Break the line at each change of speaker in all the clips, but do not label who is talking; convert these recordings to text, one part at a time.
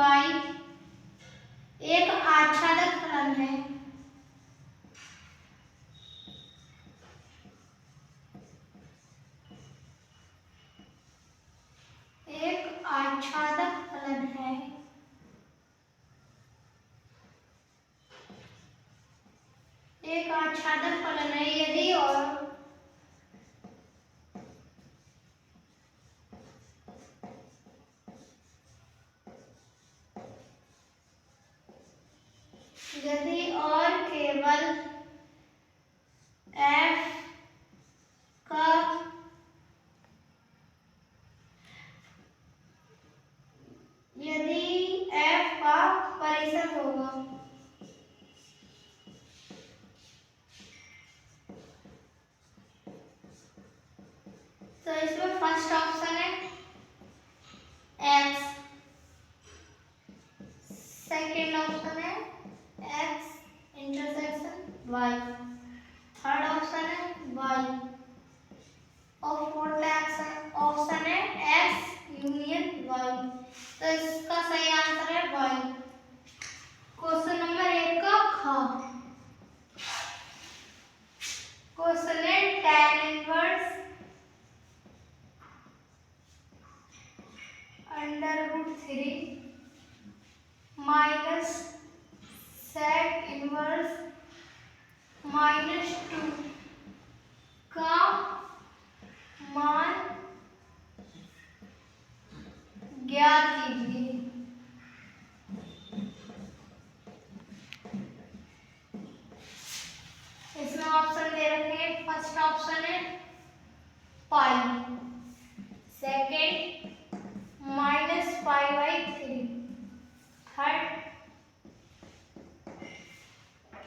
y एक आच्छादक फलन है। एक आच्छादक फलन है। एक आच्छादक फलन है यदि और केवल f का परिसर होगा। तो इसमें फर्स्ट ऑप्शन है x, सेकेंड ऑप्शन है x intersection y, third option है y और फोर्थ ऑप्शन है x यूनियन y। तो इसका सही आंसर है y। क्वेश्चन नंबर 1 का ख। क्वेश्चन है tan inverse √3 minus sec inverse -2 का मान ज्ञात कीजिए। इसमें ऑप्शन दे रखे हैं, फर्स्ट ऑप्शन है पाई, सेकेंड -π/3, थर्ड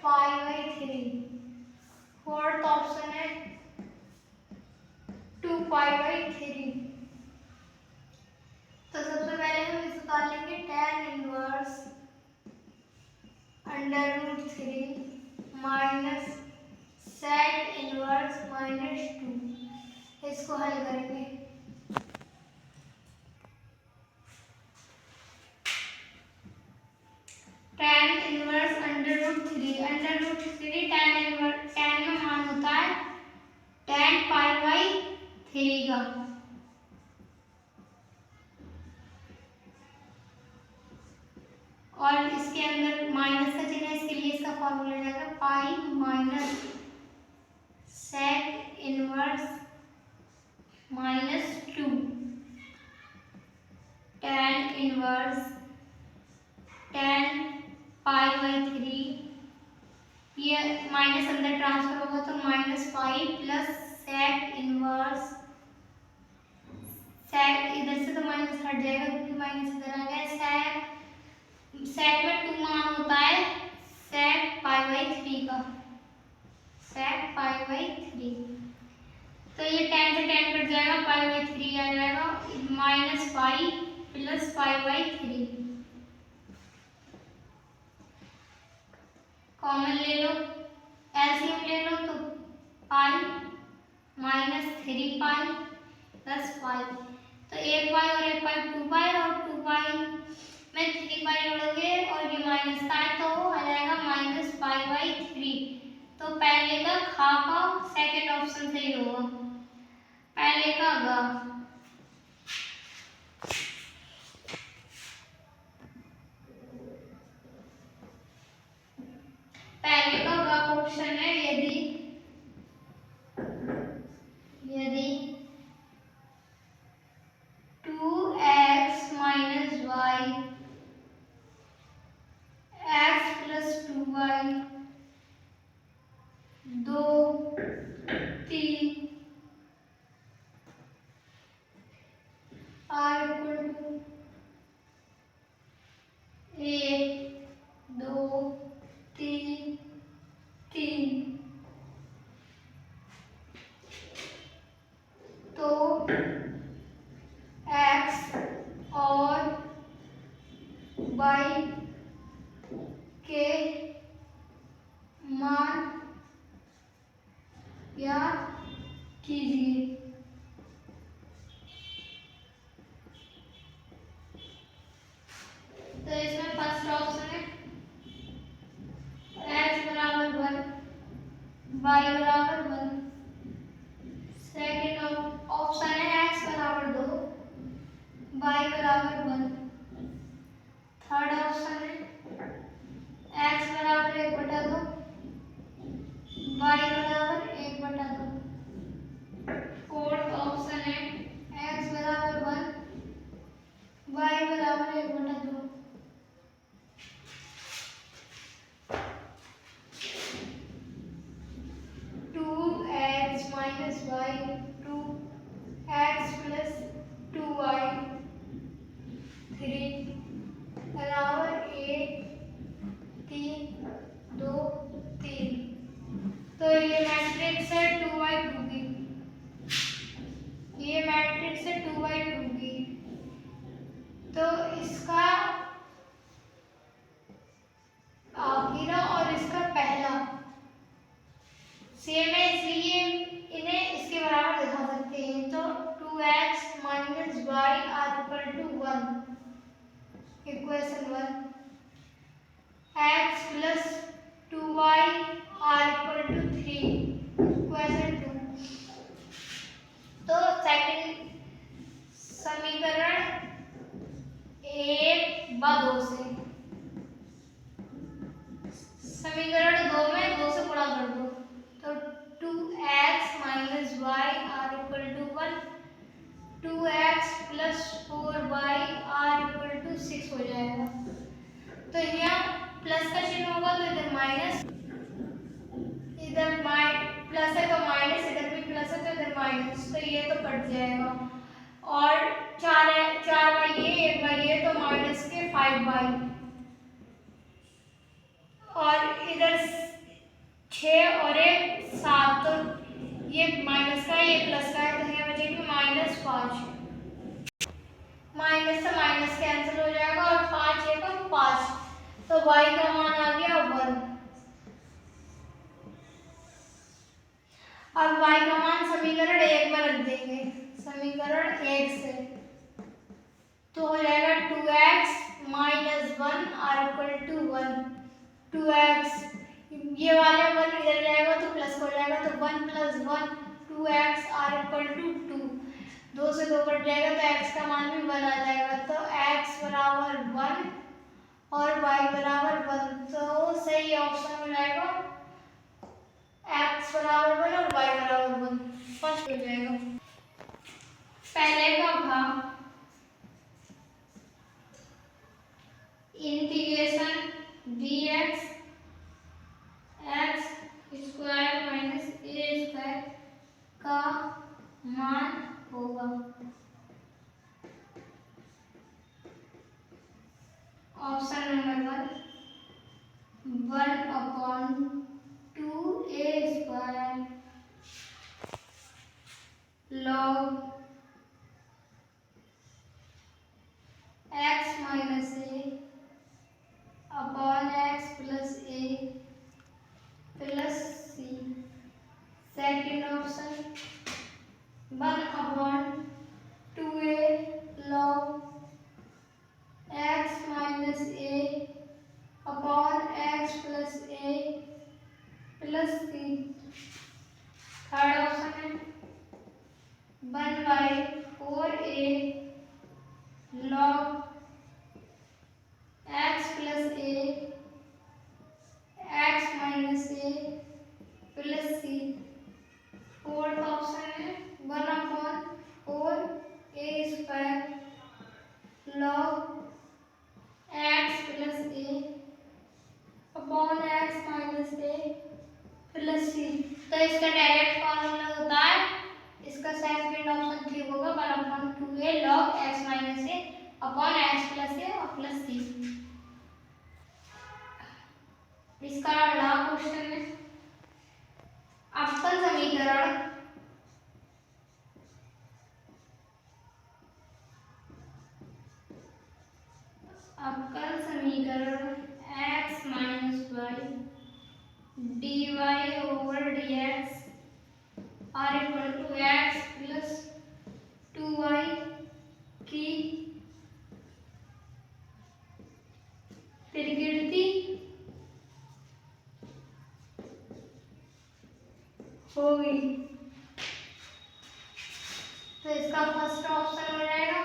π/3, फोर्थ ऑप्शन है 2π/3। तो सबसे पहले हम इसको निकाल लेंगे tan inverse √3 minus sec inverse -2। इसको हल करेंगे। tan इनवर्स √3 tan में मान होता है tan π/3 का। और इसके अंदर माइनस का चिन्ह है, इसके लिए इसका फॉर्मूला जाएगा pi minus sec inverse -2 tan inverse tan π/3, ये माइनस अंदर ट्रांसफर होगा तो -5 प्लस sec इनवर्स, sec इधर से तो माइनस हट जाएगा क्योंकि माइनस इधर आ गया। sec में 2 मान होता है sec π/3 का, sec π/3। तो ये tan से tan कट जाएगा, π/3 आ जाएगा, -5 प्लस π/3 कॉमन ले लो, एलसीएम ले लो तो पाई -3π प्लस पाई, तो 1 पाई और 1 पाई 2 पाई और 2 पाई में 3 पाई जोड़ोगे और ये माइनस का है तो आ जाएगा -π/3। तो पहले का खा का सेकंड ऑप्शन सही होगा, पहले का गा। पहले का गा क्वेश्चन है यदि 2x - y x + 2y 2 3 r = 1 2 3 3, तो x और y के मान ज्ञात कीजिए। तो 1/2, y बराबर 1/2। फोर्थ ऑप्शन है x बराबर 1, y बराबर 1/2। 2x minus y, 2x plus 2y, 3 बराबर 1, 3, 2, 3। तो ये मैट्रिक्स है 2/2 की, ये मैट्रिक्स है 2/2 की। तो इसका आखिरा और इसका पहला सेम है, इसलिए इन्हें इसके बराबर दिखा सकते हैं। तो 2x minus y are equal to 1, equation 1। x plus 2y are equal to 3, equation 2। तो सेकंड समीकरण 1/2 से, समीकरण 2 में 2 से गुणा कर दो, तो 2x minus y are equal to 1, 2x plus 4y are equal to 6 हो जाएगा। तो यहाँ प्लस का चिन्ह होगा तो इधर माइनस, इधर प्लस है तो माइनस, इधर भी प्लस है तो इधर माइनस, तो ये तो कट जाएगा। और 4 ये 1 ये, तो माइनस के 5 और इधर 6 और 1 7, तो ये माइनस का ये प्लस का है, तो यहाँ बचेगी -5। माइनस से माइनस कैंसिल हो जाएगा और 5 1 और 5, तो y का मान आ गया 1। अब y का मान समीकरण 1 में रख देंगे, समीकरण 1 से, तो हो जाएगा 2x minus 1 are equal to 1, 2x ये वाले 1 इधर जाएगा तो प्लस हो जाएगा, तो 1 plus 1 2x are equal to 2, 2 से 2 कट जाएगा तो x का मान भी 1 आ जाएगा। तो x बराबर 1 और y बराबर 1, तो सही ऑप्शन हो जाएगा x बराबर 1 और y बराबर 1, फर्स्ट हो जाएगा। पहले का भाग integration dx x square minus a square का मान होगा option number 1/2a square log x minus a upon x plus a plus c। Second option 1/2a log x minus a upon x plus a plus c। Third option है 1/4a log x plus a x minus a plus c। Fourth option है 1/4a square log x plus a upon x minus a plus c। तो इसका direct formula होता है, इसका second option ठीक होगा 1/2a log x minus a upon x plus a और plus c। इसका अगला क्वेश्चन है अवकल समीकरण x minus y dy over dx are equal to x plus 2y की प्रकृति होगी। तो इसका फर्स्ट ऑप्शन हो जाएगा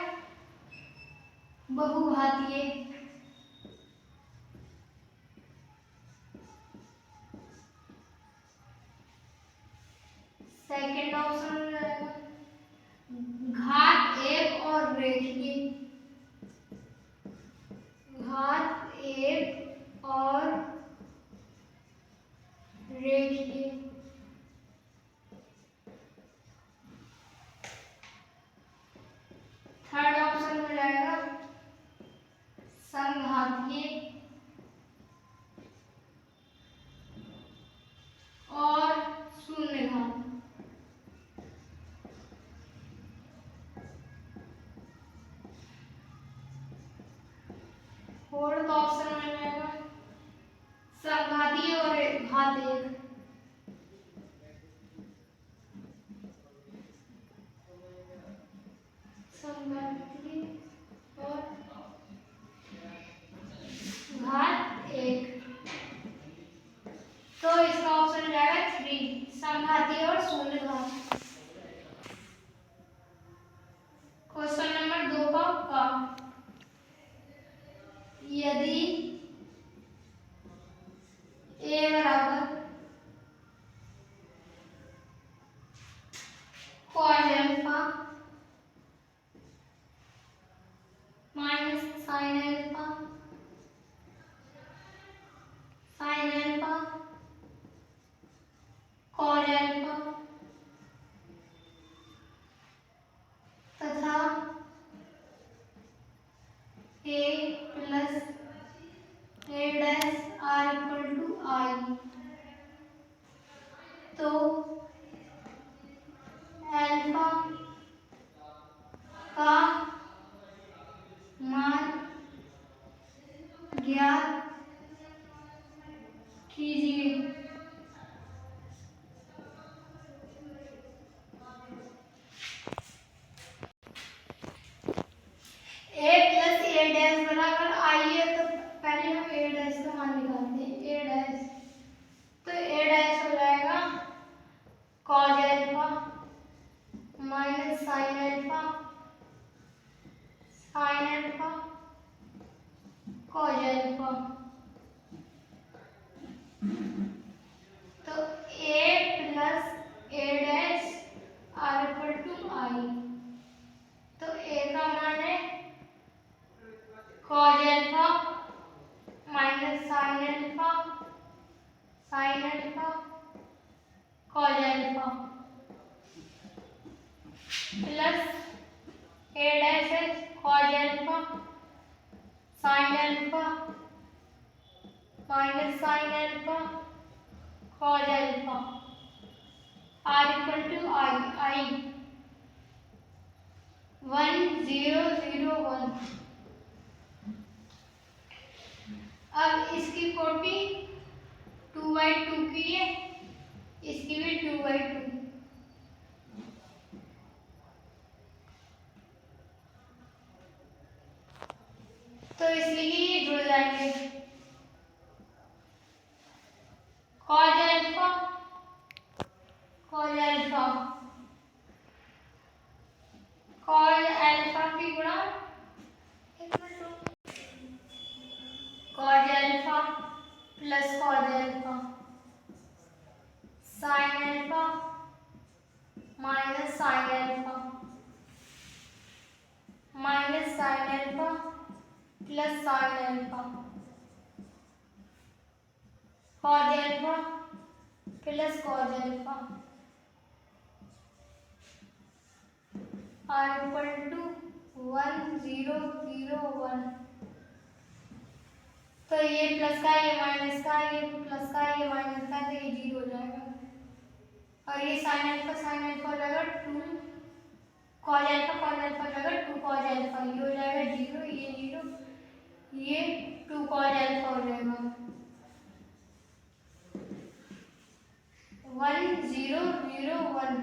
बहुघातीय। सेकंड ऑप्शन में रहेगा घात एक और रेखीय, घात एक और रेखीय। थर्ड ऑप्शन में रहेगा संघातीय और शून्य घात। फोर्थ ऑप्शन में रहेगा संघातीय और घात एक। संघातीय और घात एक। तो इसका ऑप्शन हो जाएगा 3, संघातीय और शून्य घात। क्वेश्चन नंबर 2 का यदि a बराबर cos alpha minus sin alpha sin alpha cos alpha तथा a plus a dash r equal to I, तो अल्फा का मान ज्ञात कीजिए। a प्लस a डैश बराबर I है, तो पहले हम a डैश का मान निकालते हैं। a डैश, तो a डैश हो जाएगा cos alpha minus sin alpha sin alpha cos alpha, तो a plus a dash r equal to I, तो a का मान है cos alpha minus sin alpha sin alpha cos alpha plus a dash है cos alpha sin alpha minus sin alpha cos alpha r equal to I 1 0 0 1। अब इसकी कोटि 2/2 की है, इसकी भी 2/2, तो इसलिए ये जुड़ जाएंगे। cos alpha cos alpha cos alpha की गुणा cos alpha plus cos alpha sin alpha minus sin alpha minus sin alpha plus sin alpha cos alpha plus cos alpha r equal to 1 0 0 1। तो ये प्लस का ये minus का, ये plus का ये माइनस का, तो ये 0 हो जाएगा। और ये sin अल्फा हो जाएगा 2 cos अल्फा हो जाएगा 2 cos अल्फा, ये हो जाएगा 0 ये 0, ये 2 cos अल्फा हो जाएगा 1 0 0 1।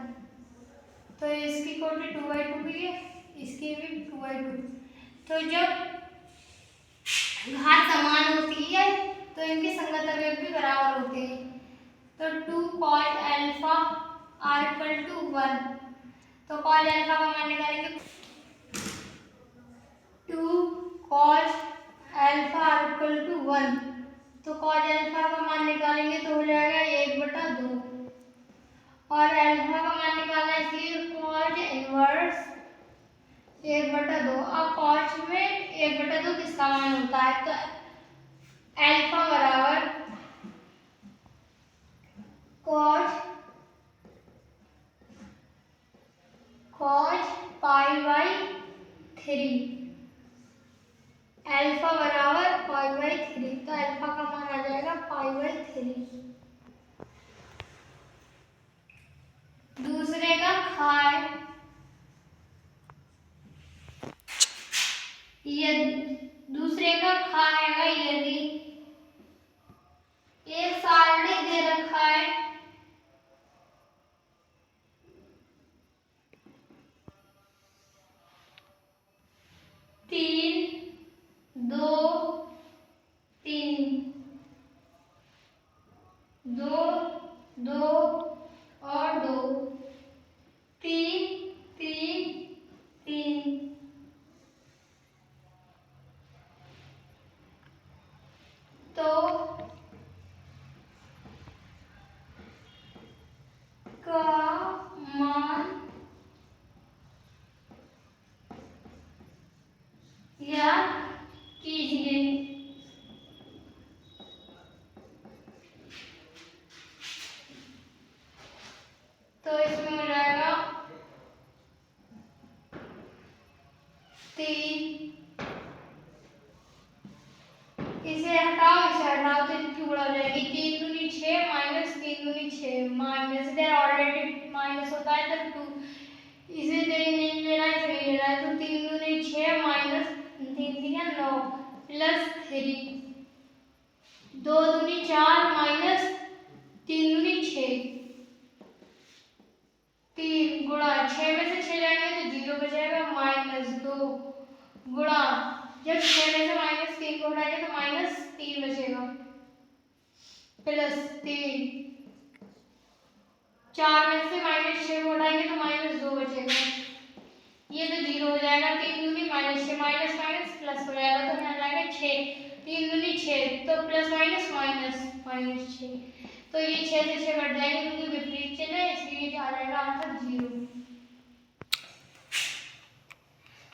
तो इसकी कोटि 2/2 भी है, इसकी भी 2/2। तो जब घात समान होती है तो इनके संगत अवयव भी बराबर होते हैं। तो 2 cos alpha r equal to 1, तो cos अल्फा का मान निकालेंगे 2 cos alpha r equal to 1, तो cos अल्फा का मान निकालेंगे तो हो जाएगा 1/2, और अल्फा का मान निकालना है, इसलिए कॉज इनवर्स 1/2। अब कॉज में 1/2 किसका मान होता है, तो अल्फा बराबर कॉज π/3, अल्फा बराबर π/3, तो अल्फा का मान आ जाएगा π/3। दूसरे का खाए, दूसरे का खाएगा यदि एक सारणी दे रखा है, तीन, 2, 3, 2, 2 और 2, 3, 3, 3, तो का मान याद कीजिए। तो इसमें हो जाएगा 3, इसे हटाओ तो इसकी गुणा हो जाएगी, 3 दूनी 6 माइनस 3 दूनी 6 माइनस, इधर ऑलरेडी माइनस होता है तब 2, इसे नहीं लेना है, इसे नहीं लेना है, तो 3 दूनी 6 माइनस 3 9 प्लस 3, 2 दूनी 4 माइनस 3 दूनी 6, 3 गुणा 6 में से 6 जाएंगे तो 0 बचेगा, -2 गुणा, जब 6 में से -3 को हटाएंगे तो -3 बचेगा, प्लस 3, 4 में से -6 को हटाएंगे तो -2 बचेगा, ये तो 0 हो जाएगा, 3 दूनी -6 माइनस माइनस प्लस हो जाएगा, तो यहाँ जाएगा 6, 3 दूनी 6, तो प्लस माइनस माइनस 6, तो ये 6 से 6 कट जाएंगे क्योंकि विपरीत चिन्ह है, इसलिए आ जाएगा आंसर 0।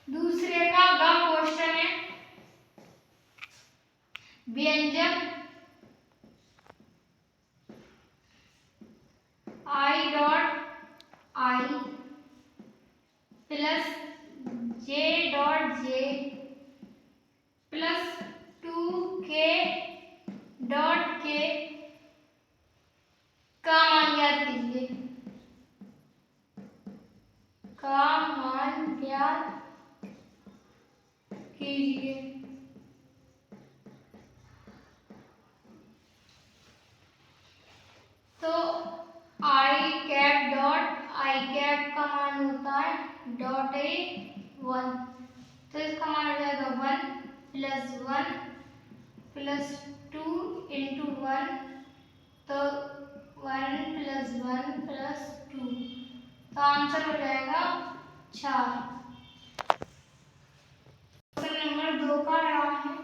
दूसरे का ग क्वेश्चन है, व्यंजक I.I plus J.J plus 2K.K का मान ज्ञात कीजिए, का मान ज्ञात कीजिए। तो I कैप का मान होता है .1, तो इसका मान हो जाएगा 1 प्लस 2 इंटू 1, तो 1 प्लस 1 प्लस 2, तो आंसर हो जाएगा 4। क्वेश्चन नंबर 2 का नाम है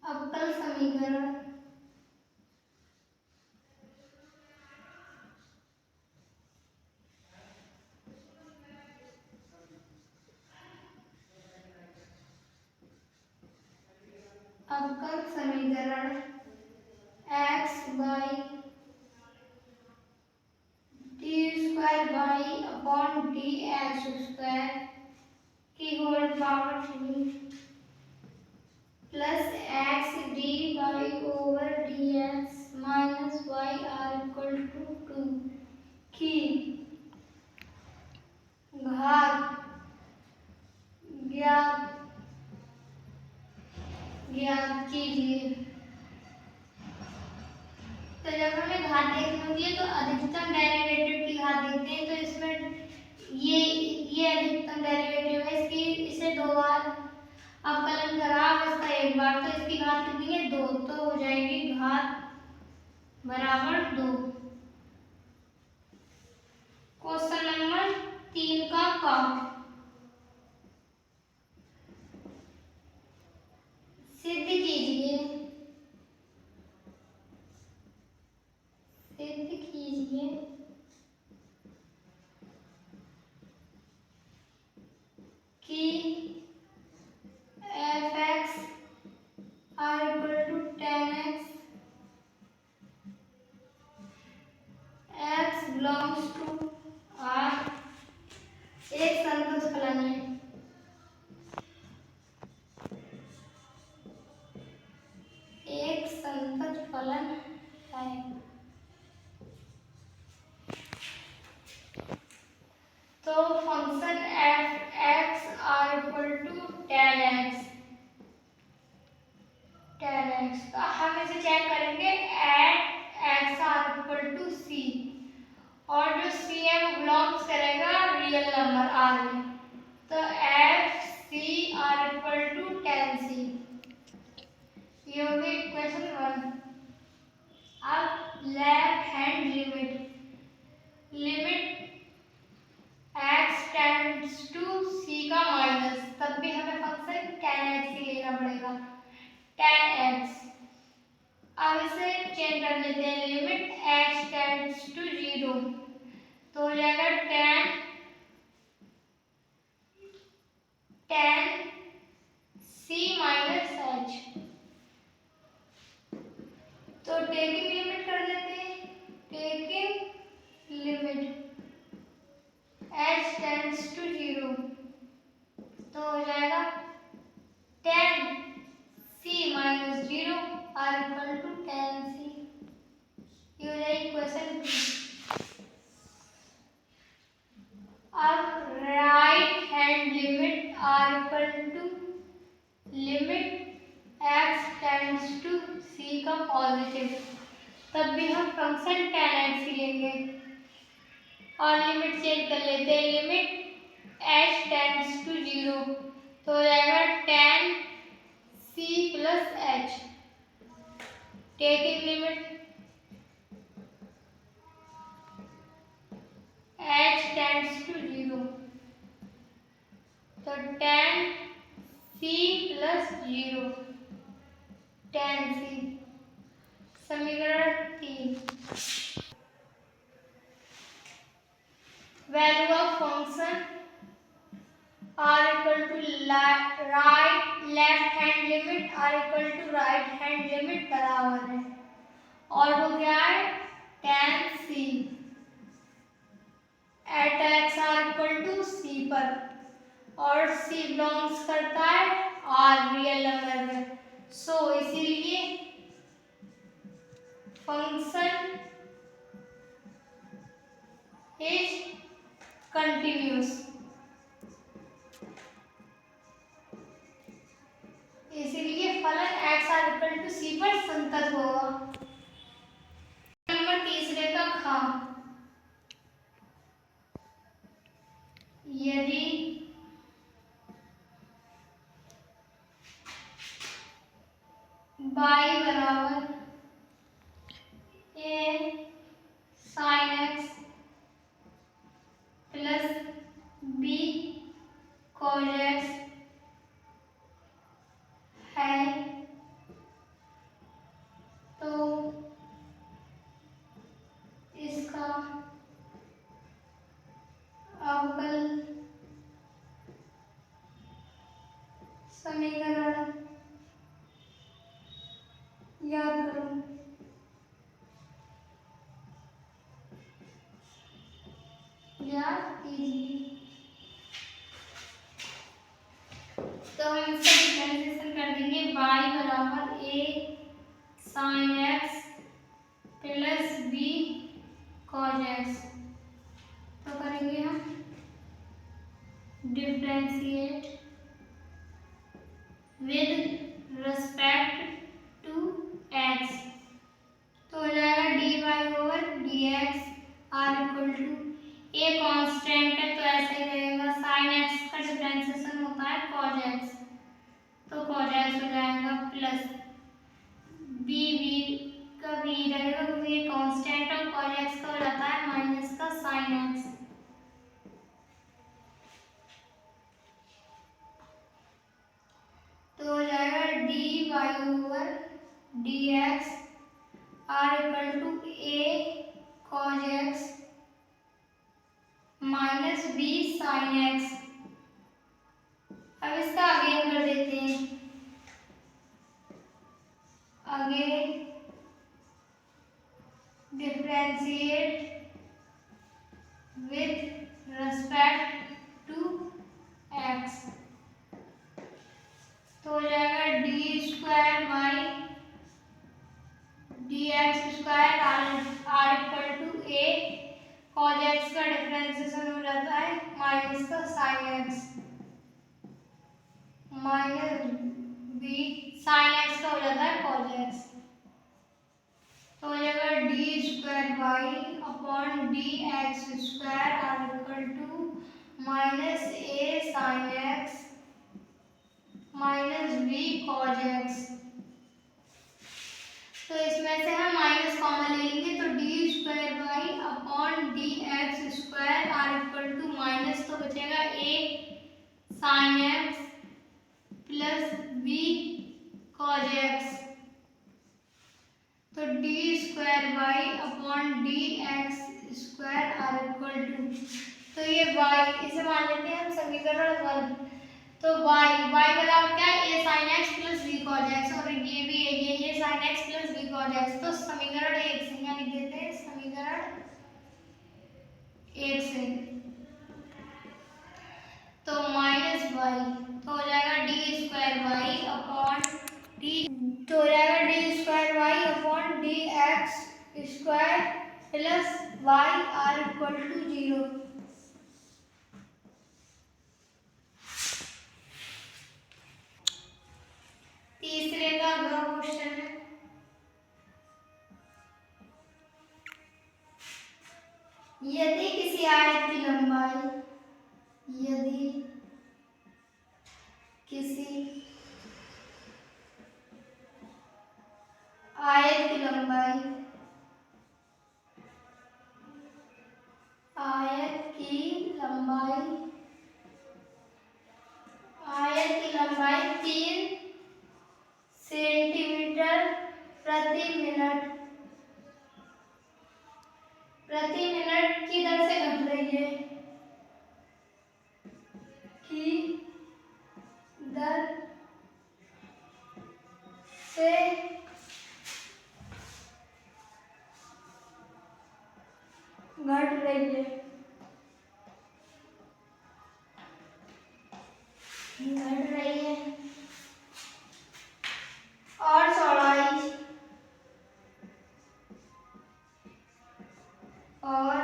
अवकल समीकरण। अवकल समीकरण x by t square by upon d x square की whole power 3 plus x d by over d x minus y are equal to 2 की घात ज्ञात कीजिए। तो जब हमें घात देखनी होती है तो अधिकतम डेरिवेटिव की घात देखते हैं, तो इसमें ये अधिकतम डेरिवेटिव है, इसकी इसे 2 बार अवकलन करा, इसका 1 बार, तो इसकी घात कितनी है 2, तो हो जाएगी घात बराबर 2। क्वेश्चन नंबर 3 का सिद्ध कीजिए कि F x are equal to 10x x belongs to r एक संतत फलन है। एक संतत फलन है। तो function f x are equal to 10x तो हम इसे चेक करेंगे at x are equal to c और जो सी है वो बिलोंग्स करेगा रियल नंबर आर में। तो F C are equal to 10c ये हो गई इक्वेशन 1। अब left hand limit x tends to c का माइनस, तब भी हमें फंक्शन tan x ही लेना पड़ेगा, tan x। अब इसे चेंज कर लेते हैं, लिमिट x टेंड्स टू 0 तो हो जाएगा tan c माइनस h। तो टेकिंग लिमिट कर देते हैं, taking limit h tends to 0 तो हो जाएगा tan c minus 0 are equal to tan c। ये हो जाएगी क्वेश्चन 2। अब right hand limit are equal to limit x tends to c का पॉजिटिव, तब भी हम फंक्शन tan x ही लेंगे और लिमिट चेंज कर लेते हैं, लिमिट h टेंड्स टू 0 तो हो जाएगा tan c plus h। Taking limit h tends to 0 तो tan c plus 0 tan c। समीकरण 3 value of function are equal to right left hand limit are equal to right hand limit बराबर है और वो क्या है tan c at x are equal to c पर और c बिलोंग्स करता है r रियल नंबर में। सो इसीलिए फंक्शन इज कंटिन्यूअस, इसीलिए फलन x are equal to c पर संतत होगा। नंबर तीसरे का खा, यदि y बराबर a sin x plus b cos x है तो इसका अवकल समीकरण याद करो। याद कीजिए तो हम इसका डिफरेंशिएशन कर देंगे, y बराबर a sin x plus b cos x। तो करेंगे हम differentiate with respect to x तो हो जाएगा dy over dx are equal to a constant है तो ऐसे ही रहेगा, sin x का डिफरेंशिएशन होता है cos x तो cos x हो जाएगा प्लस b का b रहेगा क्योंकि ये कांस्टेंट और cos x का हो जाता है माइनस का sin x। तो हो जाएगा dy over dx are equal to a cos x minus b sin x differentiate with respect to x, तो हो जाएगा d square by d x square are equal to a, cos x का differentiation हो जाता है minus का sine x minus b sine x का हो जाता है कॉज एक्स, तो हो जाएगा d square by upon d x square are equal to minus A sine x minus b cos x. तो इसमें से हम माइनस कॉमन ले लेंगे, तो d square by upon d x square are equal to minus, तो बचेगा a sine x plus b cos x, तो d square by upon d x square are equal to, तो ये y इसे मान लेते हैं हम समीकरण 1, तो y बराबर क्या है a sin x plus b cos x, और ये भी है ये a sin x plus b cos x, तो समीकरण 1 से यहाँ लिख देते हैं समीकरण 1 से, तो माइनस y, तो हो जाएगा d square y upon d, तो हो जाएगा d square y upon d x square plus y are equal to 0। तीसरे का अगला क्वेश्चन है, यदि किसी आयत की लंबाई आयत की लंबाई 3 सेंटीमीटर प्रति मिनट की दर से घट रही है, की दर से घट रही है, और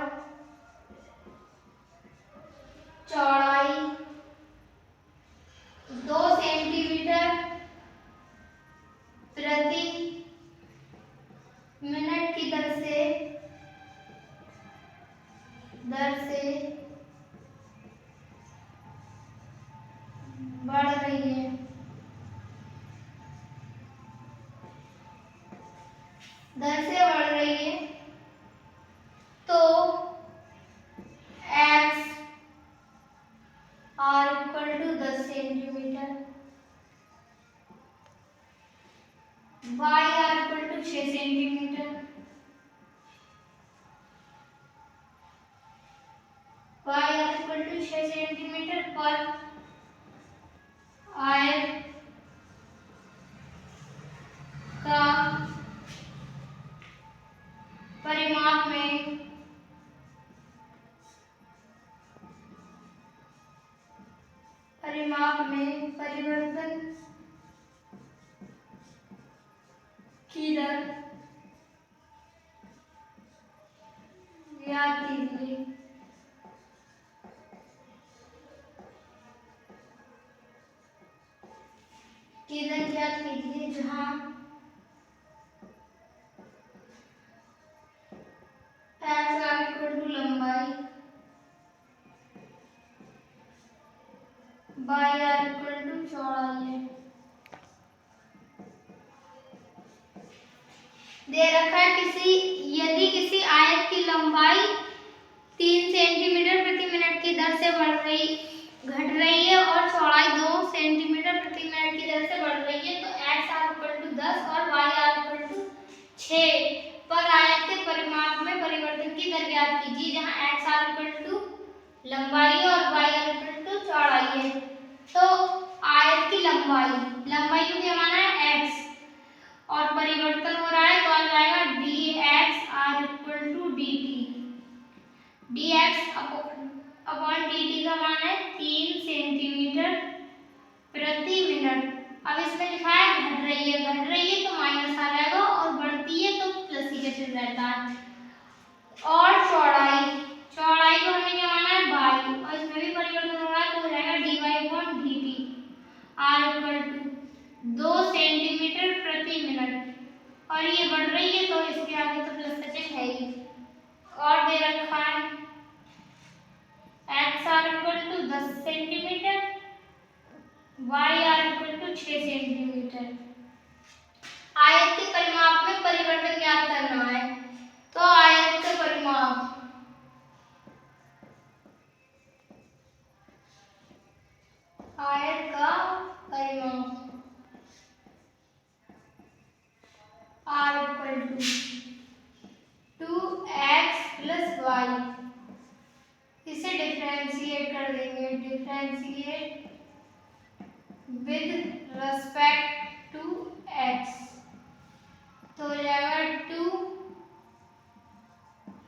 चौड़ाई 2 सेंटीमीटर प्रति मिनट की दर से बढ़ रही है, तो x are equal to 10 centimetre, y are equal to 6 centimetre, y are equal to 6 centimetre पर आयत का परिमाप में परिवर्तन की दर ज्ञात कीजिए। जहाँ x आर इक्वल टू लंबाई, y आर इक्वल टू चौड़ाई है। दे रखा है यदि किसी आयत की लंबाई 3 सेंटीमीटर प्रति मिनट की दर से घट रही है और चौड़ाई 2 सेंटीमीटर प्रति मिनट की दर से बढ़ रही है, तो x आर इक्वल टू 10 और y आर इक्वल टू 6 पर आयत के परिमाप में परिवर्तन की दर ज्ञात कीजिए, जहां x आर इक्वल टू लंबाई और y आर इक्वल टू चौड़ाई है। तो आयत की लंबाई को क्या माना है x, और परिवर्तन हो रहा है तो आ जाएगा d x are equal to d रही है घट रही है तो माइनस आ जाएगा और बढ़ती है तो प्लस ही का चिन्ह रहता है। और चौड़ाई चौड़ाई को हमें क्या माना है बाई और इसमें भी परिवर्तन हो रहा है तो हो जाएगा dy/dt r equal to 2 centimetre प्रति मिनट और ये बढ़ रही है तो इसके आगे तो प्लस का चिन्ह है ही। और दे रखा है x r equal to 10 centimetre y r equal to 6 centimetre. आयत के परिमाप में परिवर्तन ज्ञात करना है तो आयत का परिमाप आयत का परिमाप r equal to 2x plus y इसे डिफरेंशिएट कर देंगे differentiate with respect to x तो हो जाएगा 2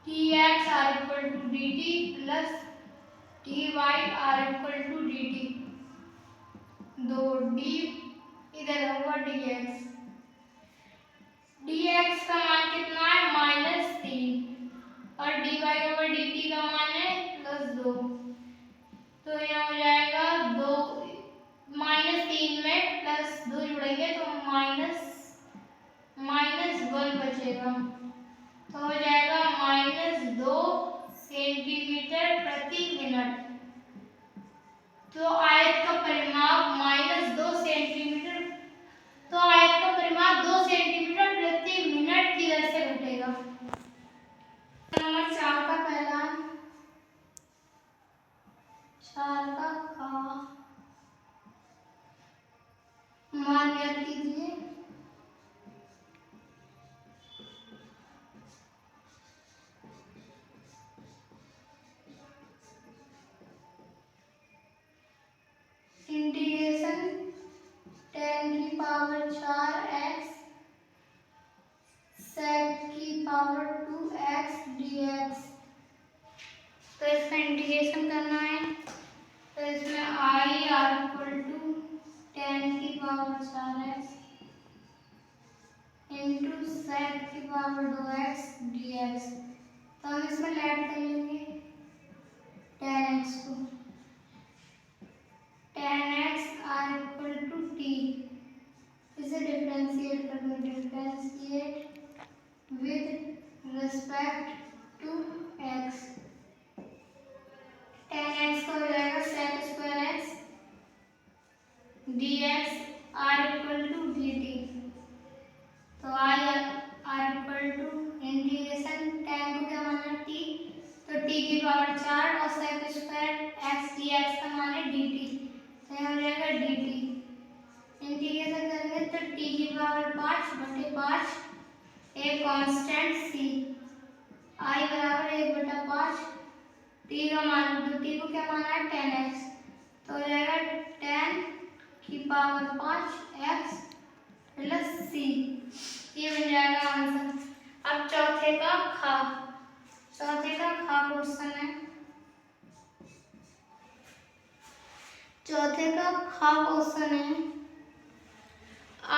dx r equal to dt plus dy r equal to dt 2 d इधर होगा dx dx का मान कितना है -3 और dy/dt का मान है +2 तो यहाँ हो जाएगा 2 -3 में +2 जुड़ेंगे तो -1 बचेगा तो हो जाएगा -2 सेंटीमीटर प्रति मिनट। तो आयत का परिमाप -2 सेंटीमीटर तो आयत का परिमाप 2 सेंटीमीटर प्रति मिनट की दर से घटेगा। नंबर 4 का पहला 4 का मान ज्ञात कीजिए। इंटीग्रेशन 10 की पावर 4x sec की पावर 2x dx तो इसका इंटीग्रेशन करना है तो इसमें i r इक्वल टू 10 की पावर 4x इंटू sec की पावर 2x dx तो हम इसमें ऐड कर लेंगे 10x को 10x r equal to t इसे डिफरेंशिएट कर दो differentiate with respect to x 10x का हो जाएगा sec square x dx r equal to dt तो i r equal to integration 10 को क्या माना t तो t की पावर 4 और sec स्क्वायर x dx का मान है dt तो यहाँ हो जाएगा dt इंटीग्रेशन करेंगे तो t की पावर 5/5 एक कांस्टेंट c i बराबर 1/5 t का मान तो t को क्या माना है 10x तो हो जाएगा 10 की पावर 5x प्लस c ये बन जाएगा आंसर। अब चौथे का खा क्वेश्चन है। चौथे का खा क्वेश्चन है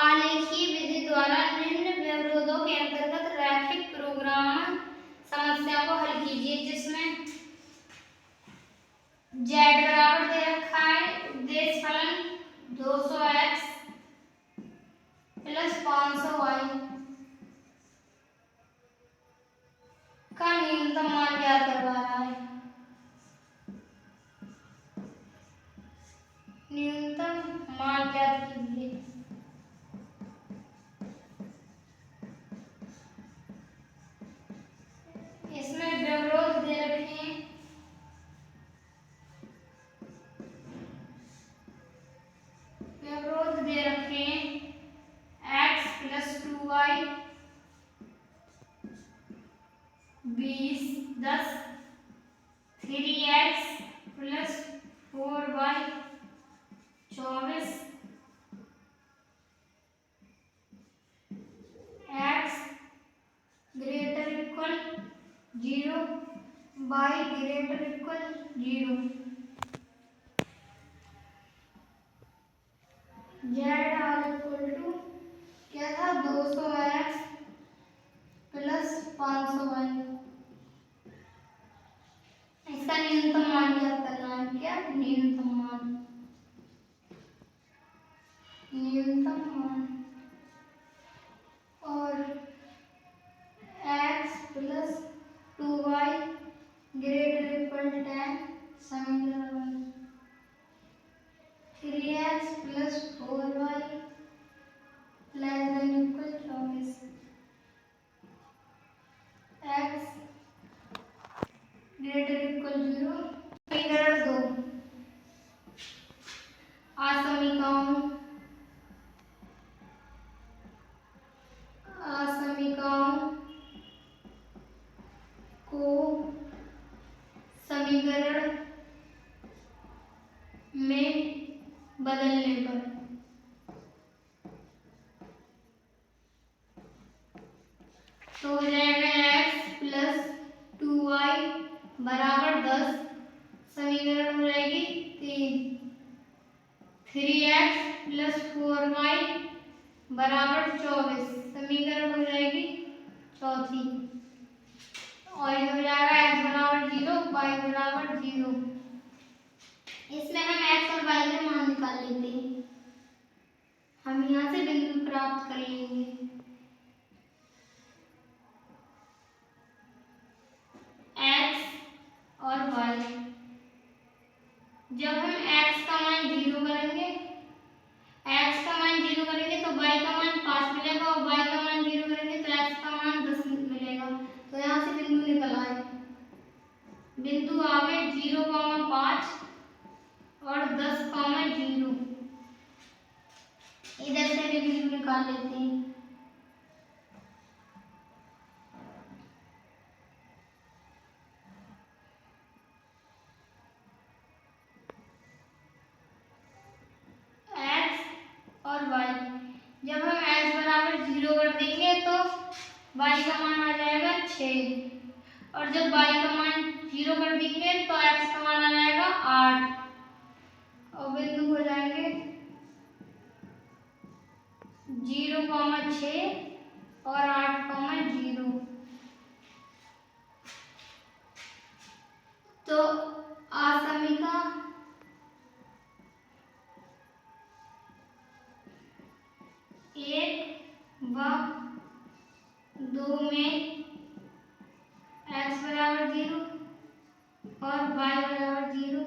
आलेखीय विधि द्वारा निम्न व्यवरोधों के अंतर्गत रैखिक प्रोग्राम समस्या को हल कीजिए जिसमें z बराबर दे रखा है उद्देश्य फलन 200x प्लस 500y का न्यूनतम मान ज्ञात करवा रहा है। न्यूनतम मान ज्ञात कीजिए। इसमें व्यवरोध दे रखे हैं x plus 2y 20 10 3x plus 4y 24 x greater equal 0 y greater equal 0 z r equal to असमीकाओं असमीकाओं को समीकरण में बदलने पर तो हो जाएगा x प्लस 2y बराबर 10। समीकरण हो जाएगी 3x प्लस 4y बराबर 24। समीकरण हो जाएगी चौथी। और ये हो जाएगा x बराबर 0 y बराबर 0। इसमें हम x और y के मान निकाल लेते हैं। हम यहाँ से बिंदु प्राप्त कर लेंगे। x और y, जब हम x का मान 0 करेंगे, x का मान 0 करेंगे तो y का मान 5 मिलेगा और y का मान 0 करेंगे तो x का मान 10 मिलेगा। तो यहाँ से बिंदु निकल आए। बिंदु आ गए 0,5 और 10,0। इधर से भी बिंदु निकाल लेते हैं। x और y, जब हम x बराबर 0 कर देंगे तो y का मान आ जाएगा 6 और जब y का मान 0 कर देंगे तो x का मान आ जाएगा 8 और बिंदु हो जाएंगे 0,6 और 8,0। तो असमीका एक व 2 में x बराबर 0 और y बराबर 0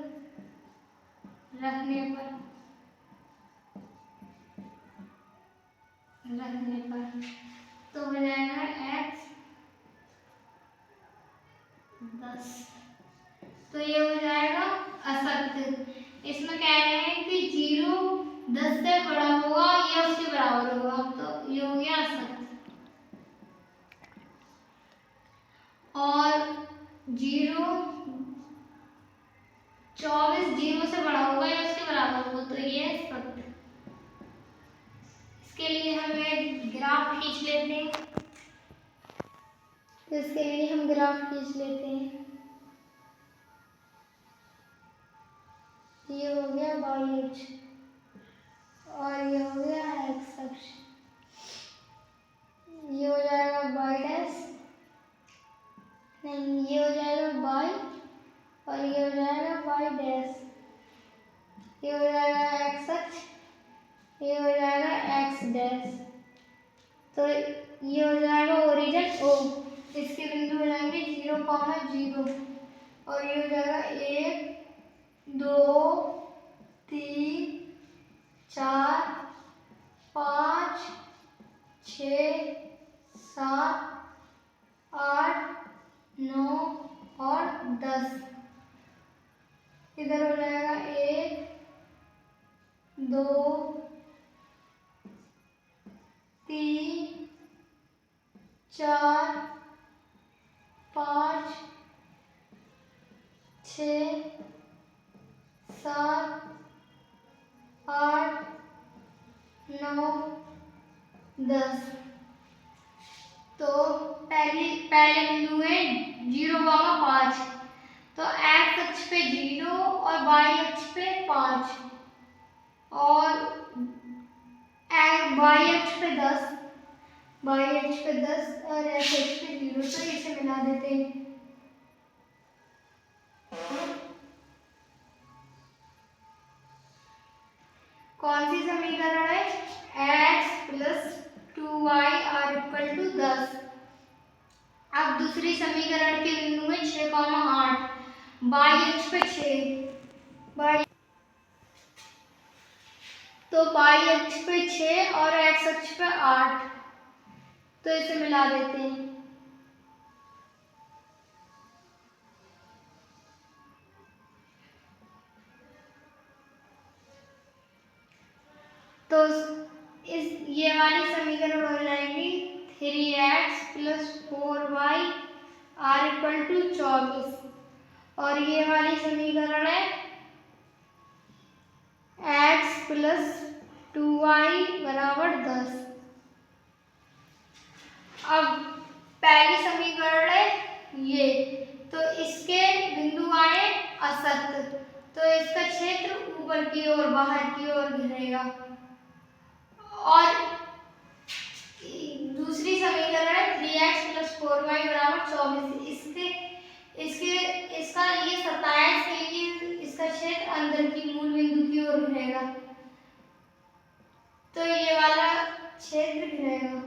रखने पर तो हो जाएगा x 10। तो ये हो जाएगा असत्य। इसमें कह रहे हैं कि 0 10 से बड़ा होगा या उसके बराबर होगा, तो ये हो गया असत्य। और 24 0 से बड़ा होगा या उसके बराबर होगा, तो ये सत्य। इसके लिए हम एक ग्राफ खींच लेते हैं। तो इसके लिए हम ग्राफ खींच लेते हैं। ये हो गया y अक्ष और ये हो गया x अक्ष। ये हो जाएगा y डैश, नहीं ये हो जाएगा y और ये हो जाएगा y डैश। ये हो जाएगा x अक्ष, ये हो जाएगा x डैश। तो ये हो जाएगा ओरिजिन O। इसके बिंदु हो जाएंगे 0,0 और ये हो जाएगा 1 2 3 4 5 6 7 8 9 और 10। इधर हो जाएगा 1 2 3 4 5 6 7 8 9 10। तो पहले बिंदु है 0,5, तो x अक्ष पे 0 और y अक्ष पे 5 और y अक्ष पे 10, y अक्ष पे 10 और x अक्ष पे 0। तो इसे मिला देते हैं। कौन सी समीकरण है? x plus 2y are equal to 10। अब दूसरी समीकरण के बिंदु में 6,8, y अक्ष पे 6, तो y अक्ष पे 6 और x अक्ष पे 8। तो इसे मिला देते हैं। इस ये वाली समीकरण हो जाएगी 3x + 4y = 24 और ये वाली समीकरण है x + 2y = 10। अब पहली समीकरण है ये, तो इसके बिंदु आए असत, तो इसका क्षेत्र ऊपर की ओर बाहर की ओर घिरेगा। और दूसरी समीकरण है 3x + 4y = 24। इसका ये 27 के लिए इसका क्षेत्र अंदर की मूल बिंदु की ओर घिरेगा, तो ये वाला क्षेत्र घिरेगा।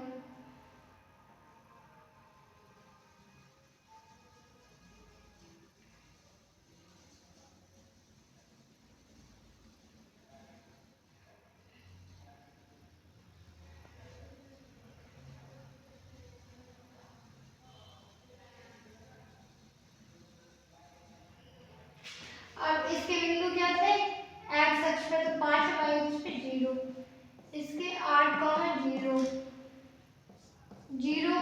अब इसके बिंदु क्या थे, x अक्ष पे तो 5, y अक्ष पे 0, इसके 8, 0, 0,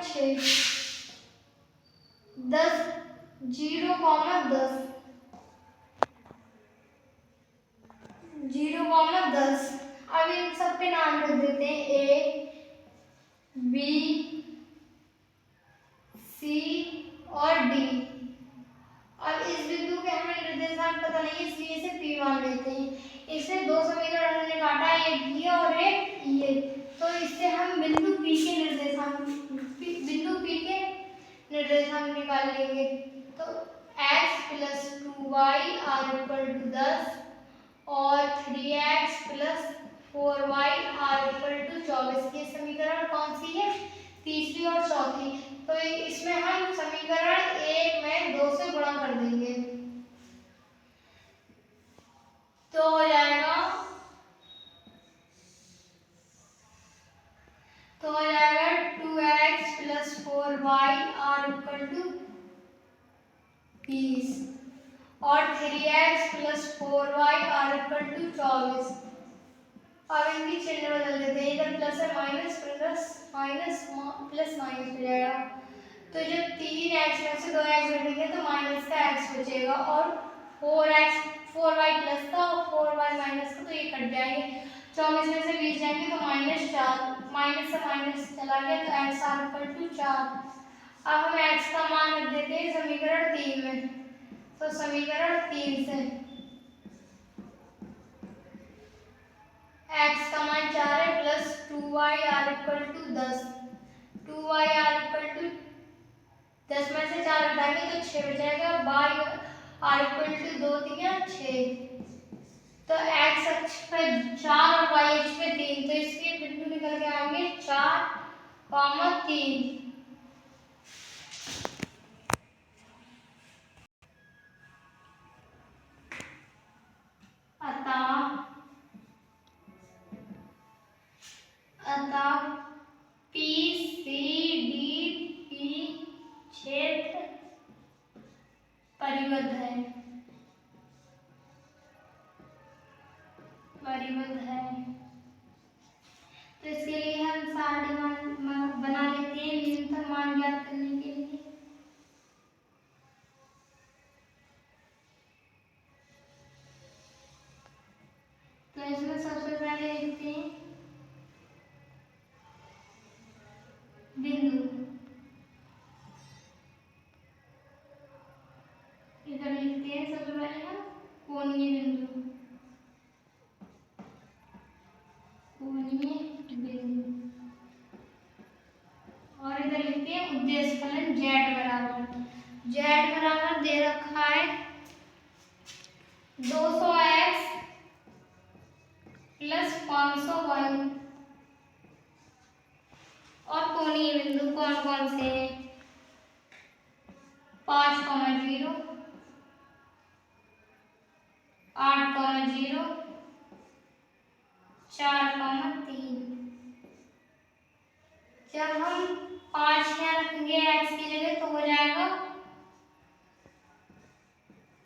6, 10, 0, 10, 0, 10। अब इन सब के नाम रख देते हैं A, B, C और D। अब इस बिंदु के हमें निर्देशांक पता नहीं, इसलिए इसे P मान लेते हैं। इससे दो समीकरण हमने काटा, एक ये और एक ये, तो इससे हम बिंदु P के निर्देशांक निकाल लेंगे। तो x + 2y = 10 और 3x + 4y = 24। ये समीकरण कौन सी है, तीसरी और चौथी। तो इसमें हम समीकरण 1 में 2 से गुणा कर देंगे, तो हो जाएगा 2x + 4y = 20 और 3x + 4y = 24। अब इनकी चिन्ह बदल देते हैं, इधर प्लस है माइनस, प्लस माइनस हो जाएगा। तो जब 3x में से 2x घटेंगे तो माइनस का x बचेगा और 4y प्लस था और 4y माइनस था, तो ये कट जाएंगे। 24 में से 20 जाएंगे तो -4, माइनस से माइनस चला गया तो x = 4। अब हम x का मान रख देते हैं समीकरण 3 में, तो समीकरण 3 से x का मान 4 है प्लस 2y = 10, 2y = 10 में से 4 हटाएंगे तो 6 बचेगा, y = 2, 3, 6। तो x अक्ष पे 4 और y अक्ष पे 3, तो इसके बिंदु निकल के आएंगे 4, 3। अतः PCDP क्षेत्र परिबद्ध है, तो इसके लिए हम सारणी बना लेते हैं न्यूनतम मान ज्ञात करने के लिए। तो इसमें सबसे पहले लिखते हैं बिंदु, इधर लिखते हैं सबसे पहले हम कोणीय बिंदु, और इधर लिखते हैं उद्देश्य फलन z बराबर दे रखा है 200x + 500y। और कोणीय बिंदु कौन कौन से हैं, 5, 0, 8, 0, 4, 3। जब हम 5 यहाँ रखेंगे x की जगह तो हो जाएगा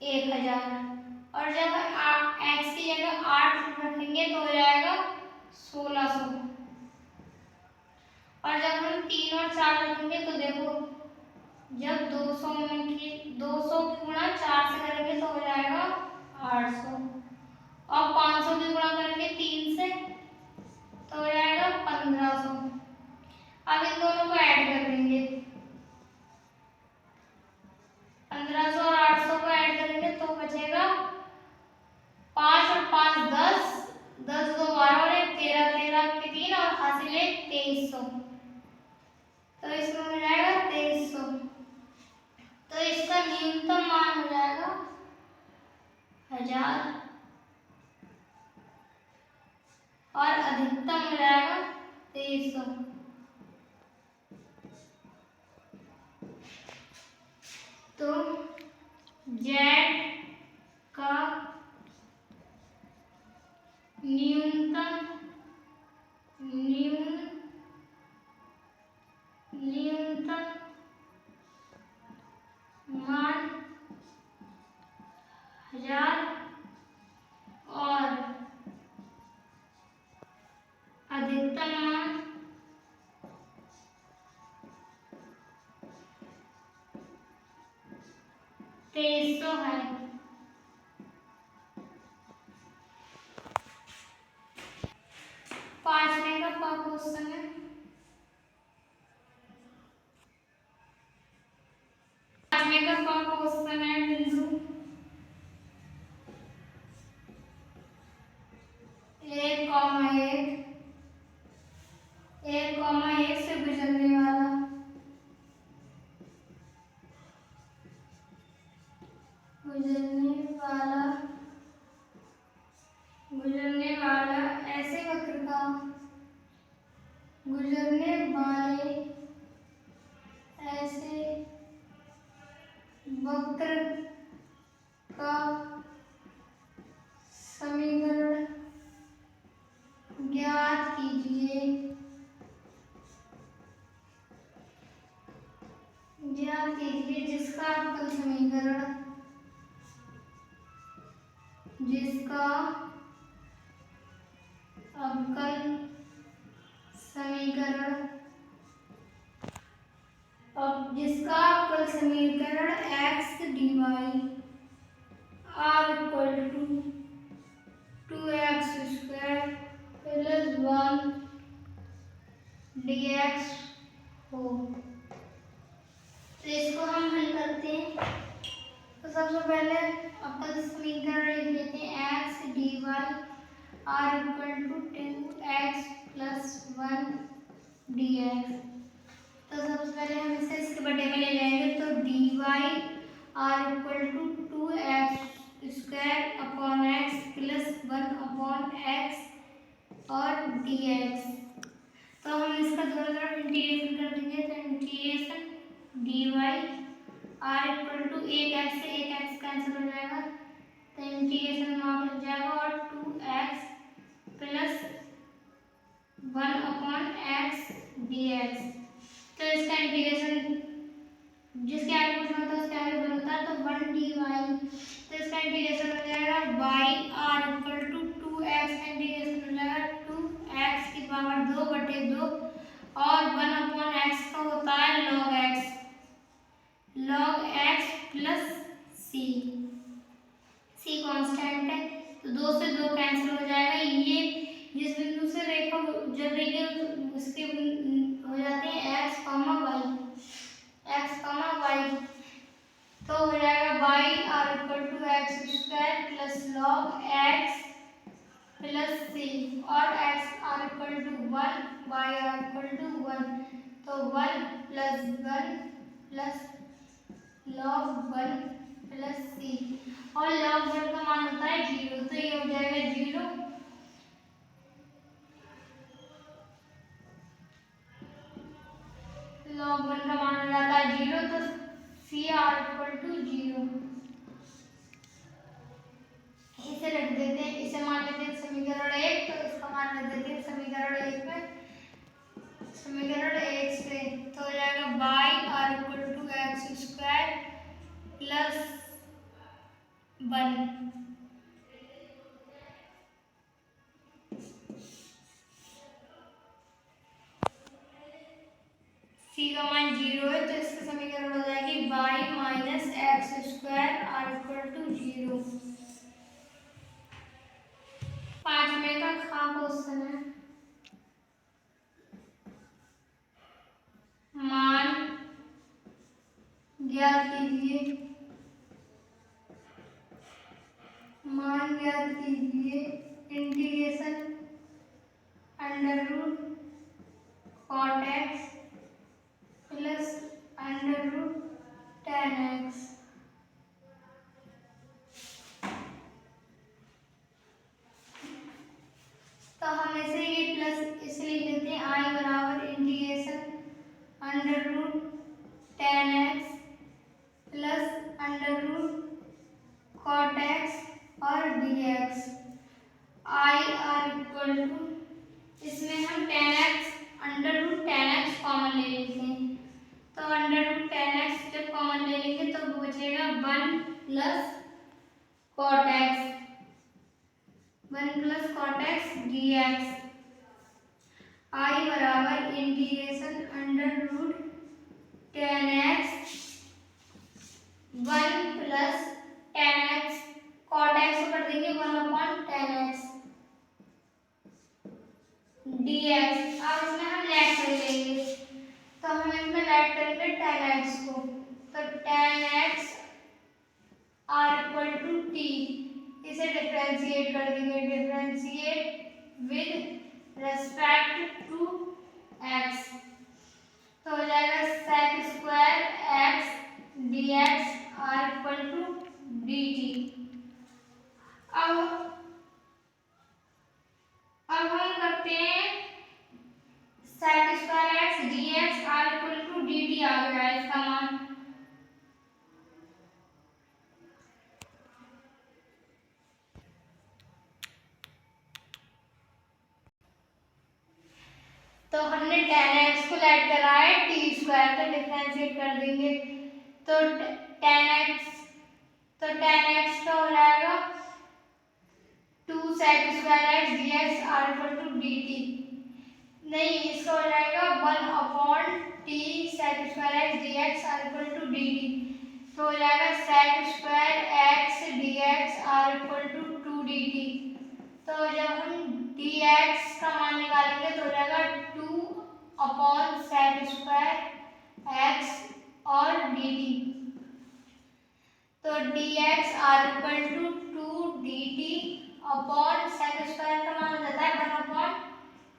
1000, और जब x की जगह 8 रखेंगे तो हो जाएगा गुणा 4 रखेंगे तो देखो जब 200 की 200 की गुणा 4 से करेंगे तो हो जाएगा 800 और 500 की गुणा करेंगे 3 से तो हो जाएगा 1500। अब इन दोनों को ऐड कर देंगे 1500 और 800 को ऐड करेंगे तो बचेगा 5 और 5 10 10 2 12 और 1 13 13 के 3 और हासिल 2300 तो इसमें हो जाएगा 2300। तो इसका न्यूनतम मान हो जाएगा 1000 और अधिकतम हो जाएगा 2300। तो जेड का न्यूनतम मान 1000 और अधिकतम मान 2300 है। पांचवे का क्वेश्चन है बिंदु 1,1 से गुजरने वाला ऐसे वक्र का गुजरने वाले ऐसे वक्र का समीकरण ज्ञात कीजिए। जिसका अवकल समीकरण x dy r equal to 2x square plus 1 dx हो। तो इसको हम हल करते हैं। तो सबसे पहले अवकल समीकरण लिख लेते हैं x dy r equal to 2x plus 1 dx। तो सबसे पहले हम इसे इसके बटे में ले जाएंगे तो dy r equal to 2x square upon x plus 1 upon x और dx। तो हम इसका दोनों तरफ इंटीग्रेशन कर देंगे तो integration dy r equal to 1x से 1x कैंसिल हो जाएगा तो इंटीग्रेशन वहाँ पर जाएगा और 2x plus 1 upon x dx। तो इसका इंटीग्रेशन जिसके आगे पूछना होता है उसके आगे बनता है तो 1 dy। तो इसका इंटीग्रेशन हो जाएगा y r equal to 2x का इंटीग्रेशन हो जाएगा 2x की पावर 2/2 और 1 अपॉन x का होता है log x plus c constant है तो 2 से 2 कैंसिल हो जाएगा। ये जिस बिंदु से रेखा गुजर रही है उसके हो जाते हैं x, y तो हो जाएगा y r equal to x square plus log x plus c और x r equal to 1 y r equal to 1 तो 1 plus 1 plus log 1 plus c और log 1 का मान होता है 0 तो ये हो जाएगा 0। log 1 का मान हो जाता है 0 तो सी आर इक्वल टू 0। इसे रख देते हैं, इसे मान लेते हैं समीकरण 1 तो इसका मान रख देते हैं समीकरण 1 में। समीकरण 1 से तो हो जाएगा y r equal to x square plus 1 c c का मान 0 है, तो इसका समीकरण हो जाएगी y minus x square are equal to 0। 5वें का क्वेश्चन है, मान ज्ञात कीजिए, मान ज्ञात कीजिए integration under root cot x plus under root ten x. तो हम इसे ये प्लस इसलिए लिखते हैं आई बराबर integration under root ten x plus under root cot x और d x. I are equal to, इसमें हम ten x under root ten x common ले लेते हैं, तो अंडर रूट टेन एक्स जब कॉमन ले लेंगे तो बचेगा one plus cot x, one plus cot x d x. I बराबर integration under root ten x one plus ten x, cot x को कर देंगे one upon ten x d x. अब इसमें हम लेट कर लेंगे, तो हम इसमें लेट करेंगे टेन एक्स को, तो ten x are equal to t, इसे डिफरेंशिएट कर देंगे, differentiate with respect to x, तो हो जाएगा sec square x d x are equal to d t. अब हम करते हैं sec square x d x are equal to d t आ गया है इसका मान, तो हमने टेन एक्स को लेट करा है टी स्क्वायर, तो डिफरेंशिएट कर देंगे, तो टेन एक्स का हो जाएगा two sec square x d x are equal to d t, नहीं इसका हो जाएगा one upon t sec square x d x are equal to d t, तो हो जाएगा sec square x d x are equal to two d t. तो जब हम डी एक्स का मान निकालेंगे तो हो जाएगा two upon sec square x और डी टी, तो d x are equal to two d t upon sec square का मान हो जाता है one upon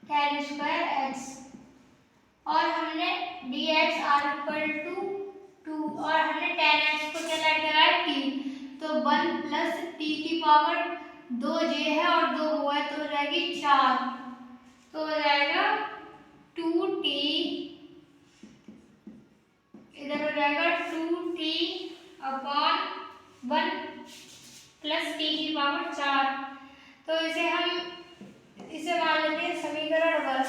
tan square x, और हमने d x are equal to two और हमने टेन एक्स को क्या लेट करा है टी, तो वन प्लस टी की पावर दो जे है और दो वो है, तो हो जाएगी चार, तो हो जाएगा टू टी, इधर हो जाएगा two t upon one plus t की पावर चार, तो इसे मान लेते हैं समीकरण वन,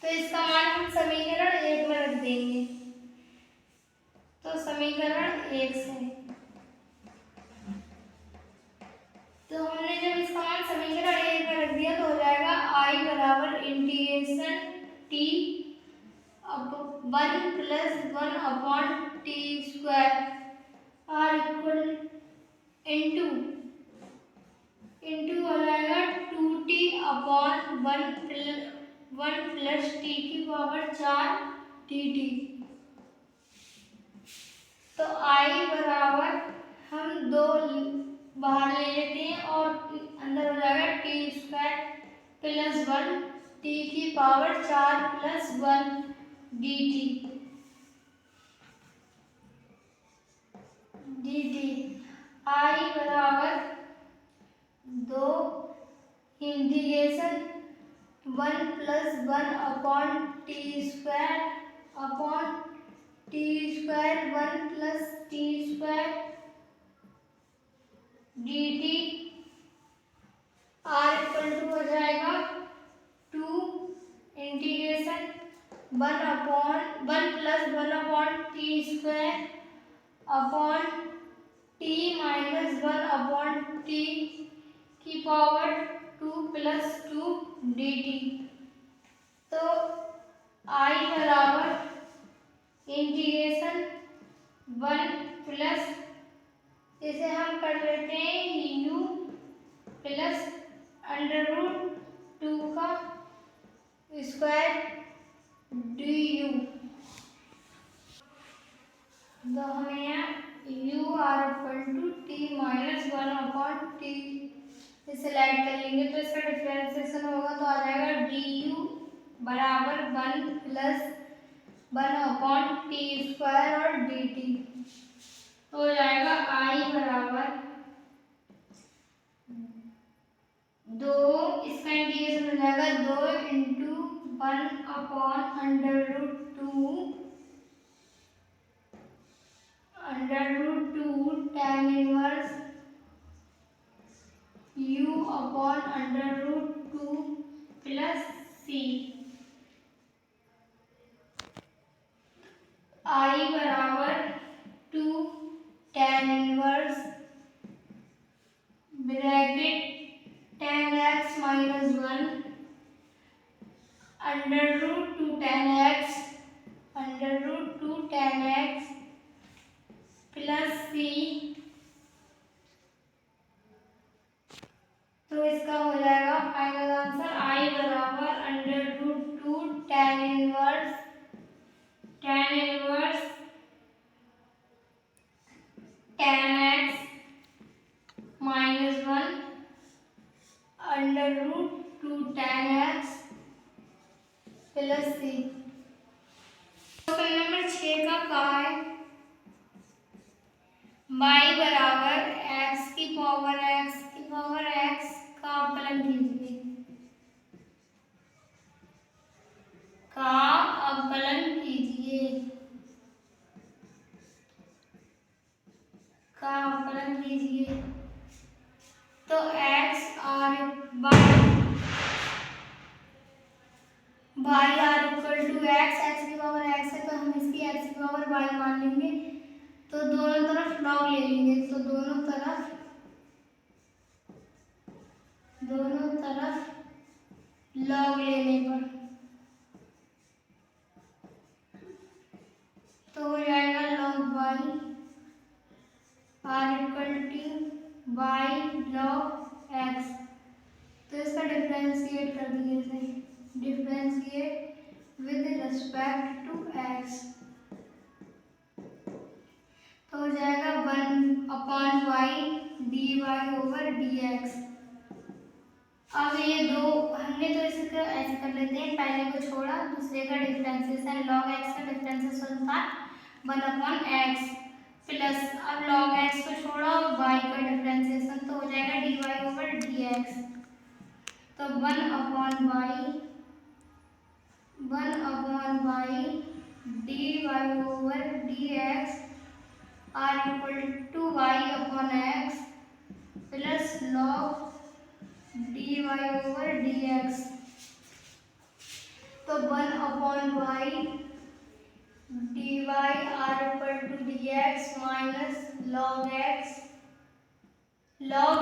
तो इसका मान हम समीकरण एक में रख देंगे, तो समीकरण एक से, तो हमने जब इसका मान समीकरण एक में रख दिया तो हो जाएगा आई बराबर इंटीग्रेशन टी अब one plus one upon t square are equal into हो जाएगा two t upon one plus t की पावर चार टी टी, तो आई बराबर हम दो बाहर ले लेते हैं और अंदर हो जाएगा t square plus one t की पावर चार plus one d t I बराबर दो integration one plus one upon t square one plus t square d t are equal to हो जाएगा two integration one plus one upon t square upon t minus one upon t की power two plus two d t, तो I बराबर integration 1 plus, इसे हम कर लेते हैं u प्लस अंडर रूट 2 का स्क्वायर du। तो हमें यहाँ u are equal to t minus 1/t इसे ऐड कर लेंगे तो इसका डिफरेंशिएशन होगा तो आ जाएगा du बराबर 1 प्लस 1/t² और dt। तो हो जाएगा i बराबर 2, इसका इंटीग्रेशन हो जाएगा 2 into 1/√2 tan inverse u/√2 plus c। i बराबर 2 tan inverse bracket tan x minus 1 √2 tan x plus c। तो इसका हो जाएगा फाइनल आंसर i बराबर √2 tan inverse tan x minus 1 √2 tan x plus c। Question number 6 का कहा है y बराबर x की पावर x का अवकलन कीजिए, तो x r y are equal to x की पावर x है तो हम इसकी x की पावर y मान लेंगे। तो दोनों तरफ लॉग ले लेंगे तो दोनों तरफ लॉग लेने पर तो हो जाएगा log y are equal to y log x। तो इसका डिफरेंशिएट कर दीजिए, differentiate with respect to x तो हो जाएगा 1/y dy/dx। अब ये दो हमने तो इसको ऐसे कर लेते हैं, पहले को छोड़ा दूसरे का डिफरेंशिएशन log x का डिफरेंशिएशन था 1/x प्लस अब log x को छोड़ा y का डिफरेंशिएशन तो हो जाएगा dy/dx। तो 1/y dy/dx are equal to y/x plus log dy/dx। तो 1/y dy are equal to dx minus log x log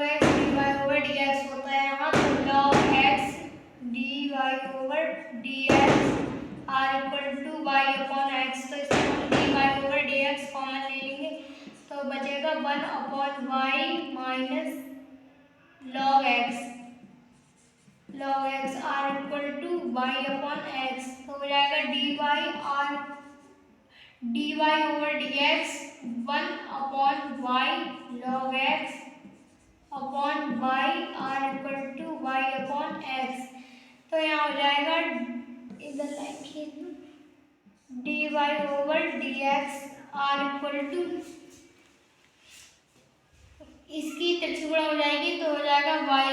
x dy/dx होता है यहाँ तो log x dy/dx are equal to y/x। तो इसमें हम dy/dx कॉमन ले लेंगे तो बचेगा 1/y minus log x are equal to y/x। तो हो जाएगा dy/dx 1/y log x upon y are equal to y/x। तो यहाँ हो जाएगा इधर लिखिए dy/dx आर इक्वल टू इसकी त्रिज्या हो जाएगी तो हो जाएगा y²